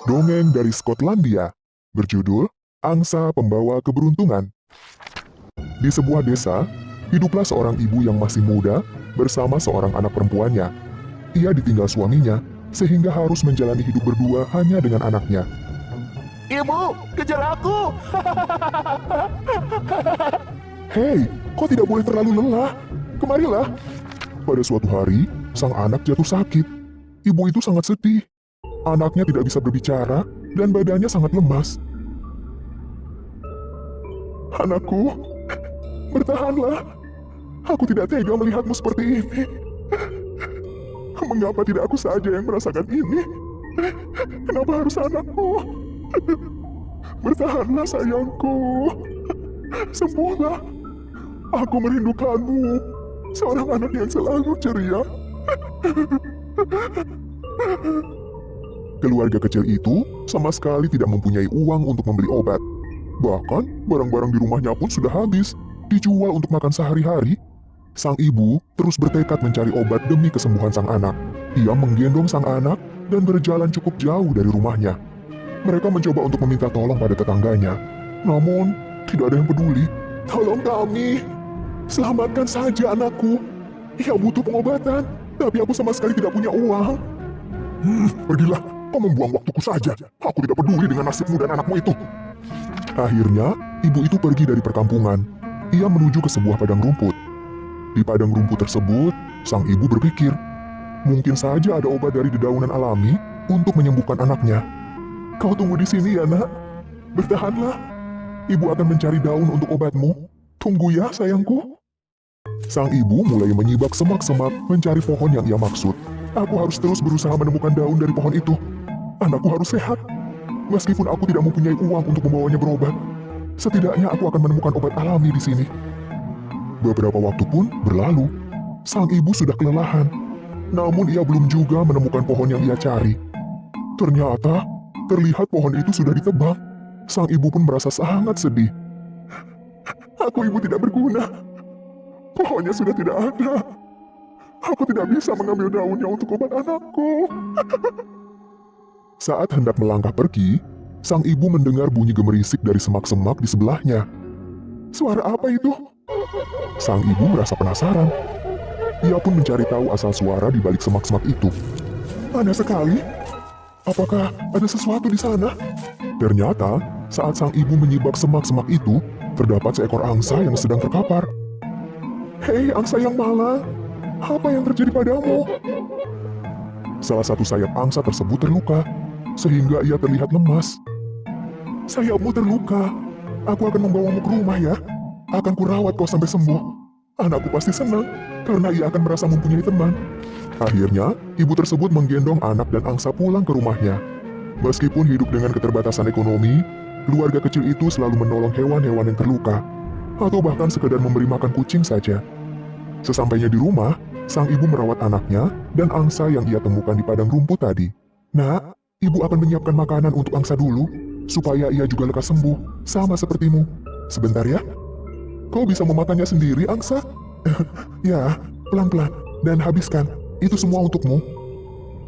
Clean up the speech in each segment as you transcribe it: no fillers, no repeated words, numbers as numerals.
Dongeng dari Skotlandia, berjudul Angsa Pembawa Keberuntungan. Di sebuah desa, hiduplah seorang ibu yang masih muda bersama seorang anak perempuannya. Ia ditinggal suaminya, sehingga harus menjalani hidup berdua hanya dengan anaknya. Ibu, kejar aku! Hei, kau tidak boleh terlalu lelah. Kemarilah. Pada suatu hari, sang anak jatuh sakit. Ibu itu sangat sedih. Anaknya tidak bisa berbicara dan badannya sangat lemas. Anakku, bertahanlah. Aku tidak tega melihatmu seperti ini. Mengapa tidak aku saja yang merasakan ini? Kenapa harus anakku? Bertahanlah sayangku. Sembuhlah. Aku merindukanmu. Seorang anak yang selalu ceria. Keluarga kecil itu sama sekali tidak mempunyai uang untuk membeli obat. Bahkan, barang-barang di rumahnya pun sudah habis, dijual untuk makan sehari-hari. Sang ibu terus bertekad mencari obat demi kesembuhan sang anak. Ia menggendong sang anak dan berjalan cukup jauh dari rumahnya. Mereka mencoba untuk meminta tolong pada tetangganya. Namun, tidak ada yang peduli. Tolong kami! Selamatkan saja anakku! Ia butuh pengobatan, tapi aku sama sekali tidak punya uang. Pergilah, kau membuang waktuku saja. Aku tidak peduli dengan nasibmu dan anakmu itu. Akhirnya, ibu itu pergi dari perkampungan. Ia menuju ke sebuah padang rumput. Di padang rumput tersebut, sang ibu berpikir, mungkin saja ada obat dari dedaunan alami untuk menyembuhkan anaknya. Kau tunggu di sini ya, nak. Bertahanlah. Ibu akan mencari daun untuk obatmu. Tunggu ya, sayangku. Sang ibu mulai menyibak semak-semak mencari pohon yang ia maksud. Aku harus terus berusaha menemukan daun dari pohon itu. Anakku harus sehat. Meskipun aku tidak mempunyai uang untuk membawanya berobat, setidaknya aku akan menemukan obat alami di sini. Beberapa waktu pun berlalu. Sang ibu sudah kelelahan. Namun ia belum juga menemukan pohon yang ia cari. Ternyata, terlihat pohon itu sudah ditebang. Sang ibu pun merasa sangat sedih. Aku ibu tidak berguna. Pohonnya sudah tidak ada. Aku tidak bisa mengambil daunnya untuk obat anakku. Saat hendak melangkah pergi, sang ibu mendengar bunyi gemerisik dari semak-semak di sebelahnya. Suara apa itu? Sang ibu merasa penasaran. Ia pun mencari tahu asal suara di balik semak-semak itu. Aneh sekali. Apakah ada sesuatu di sana? Ternyata, saat sang ibu menyibak semak-semak itu, terdapat seekor angsa yang sedang terkapar. Hei, angsa yang malang. Apa yang terjadi padamu? Salah satu sayap angsa tersebut terluka, sehingga ia terlihat lemas. Sayapmu terluka. Aku akan membawamu ke rumah ya. Akan kurawat kau sampai sembuh. Anakku pasti senang, karena ia akan merasa mempunyai teman. Akhirnya, ibu tersebut menggendong anak dan angsa pulang ke rumahnya. Meskipun hidup dengan keterbatasan ekonomi, keluarga kecil itu selalu menolong hewan-hewan yang terluka, atau bahkan sekedar memberi makan kucing saja. Sesampainya di rumah, sang ibu merawat anaknya dan angsa yang ia temukan di padang rumput tadi. Nak, ibu akan menyiapkan makanan untuk angsa dulu, supaya ia juga lekas sembuh, sama sepertimu. Sebentar ya. Kau bisa memakannya sendiri, angsa? Ya, pelan-pelan, dan habiskan. Itu semua untukmu.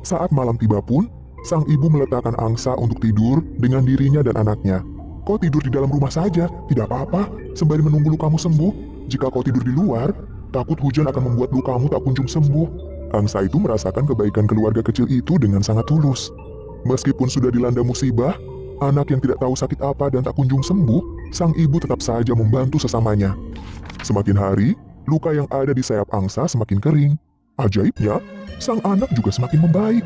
Saat malam tiba pun, sang ibu meletakkan angsa untuk tidur dengan dirinya dan anaknya. Kau tidur di dalam rumah saja, tidak apa-apa, sembari menunggu lukamu sembuh. Jika kau tidur di luar, takut hujan akan membuat lukamu tak kunjung sembuh. Angsa itu merasakan kebaikan keluarga kecil itu dengan sangat tulus. Meskipun sudah dilanda musibah, anak yang tidak tahu sakit apa dan tak kunjung sembuh, sang ibu tetap saja membantu sesamanya. Semakin hari, luka yang ada di sayap angsa semakin kering. Ajaibnya, sang anak juga semakin membaik.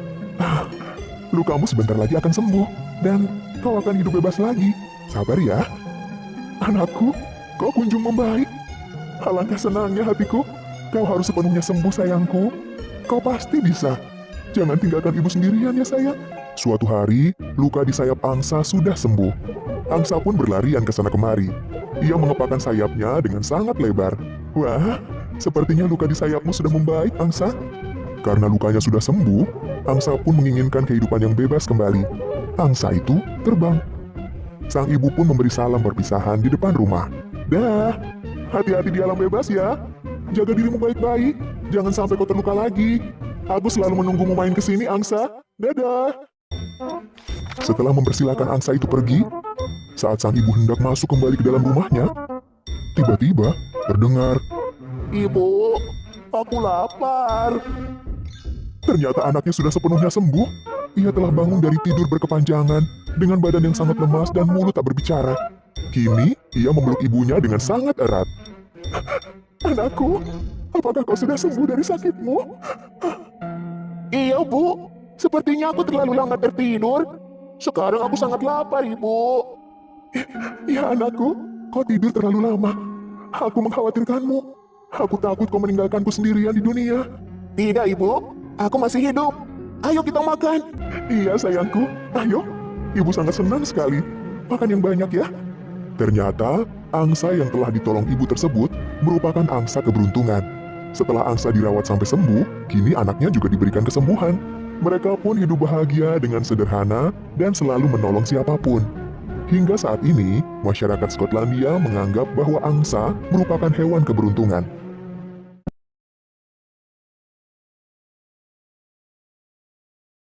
Lukamu sebentar lagi akan sembuh, dan kau akan hidup bebas lagi. Sabar ya. Anakku, kau kunjung membaik. Alangkah senangnya hatiku. Kau harus sepenuhnya sembuh, sayangku. Kau pasti bisa. Jangan tinggalkan ibu sendirian ya, sayang. Suatu hari, luka di sayap angsa sudah sembuh. Angsa pun berlarian ke sana kemari. Ia mengepakkan sayapnya dengan sangat lebar. Wah, sepertinya luka di sayapmu sudah membaik, angsa. Karena lukanya sudah sembuh, angsa pun menginginkan kehidupan yang bebas kembali. Angsa itu terbang. Sang ibu pun memberi salam perpisahan di depan rumah. Dah, hati-hati di alam bebas ya. Jaga dirimu baik-baik, jangan sampai kau terluka lagi. Aku selalu menunggumu main ke sini, angsa. Dadah. Setelah mempersilahkan angsa itu pergi, saat sang ibu hendak masuk kembali ke dalam rumahnya, tiba-tiba terdengar, Ibu, aku lapar. ternyata anaknya sudah sepenuhnya sembuh. Ia telah bangun dari tidur berkepanjangan dengan badan yang sangat lemas dan mulut tak berbicara. Kini, ia memeluk ibunya dengan sangat erat. Anakku, apakah kau sudah sembuh dari sakitmu? Iya, Bu. Sepertinya aku terlalu lama tertidur. Sekarang aku sangat lapar, Ibu. Ya anakku, kau tidur terlalu lama. Aku mengkhawatirkanmu. Aku takut kau meninggalkanku sendirian di dunia. Tidak, Ibu. Aku masih hidup. Ayo kita makan. Iya sayangku, ayo. Ibu sangat senang sekali. Makan yang banyak ya. Ternyata, angsa yang telah ditolong ibu tersebut merupakan angsa keberuntungan. Setelah angsa dirawat sampai sembuh, kini anaknya juga diberikan kesembuhan. Mereka pun hidup bahagia dengan sederhana dan selalu menolong siapapun. Hingga saat ini, masyarakat Skotlandia menganggap bahwa angsa merupakan hewan keberuntungan.